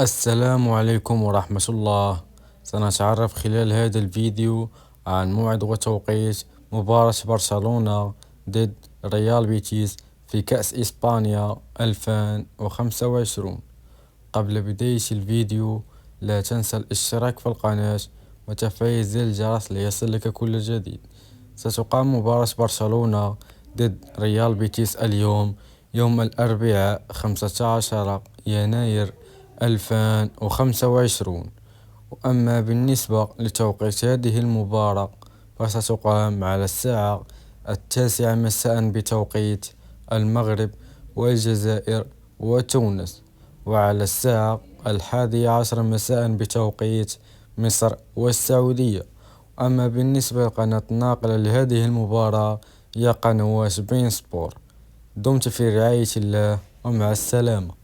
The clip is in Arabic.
السلام عليكم ورحمة الله. سنتعرف خلال هذا الفيديو عن موعد وتوقيت مباراة برشلونة ضد ريال بيتيس في كأس إسبانيا 2025. قبل بداية الفيديو لا تنسى الاشتراك في القناة وتفعيل زر الجرس ليصلك كل جديد. ستقام مباراة برشلونة ضد ريال بيتيس اليوم يوم الأربعاء 15 يناير 2025. وأما بالنسبة لتوقيت هذه المباراة فستقام على الساعة 9 مساء بتوقيت المغرب والجزائر وتونس، وعلى الساعة 11 مساء بتوقيت مصر والسعودية. أما بالنسبة لقناة الناقلة لهذه المباراة هي قنوات بين سبور. دمت في رعاية الله ومع السلامة.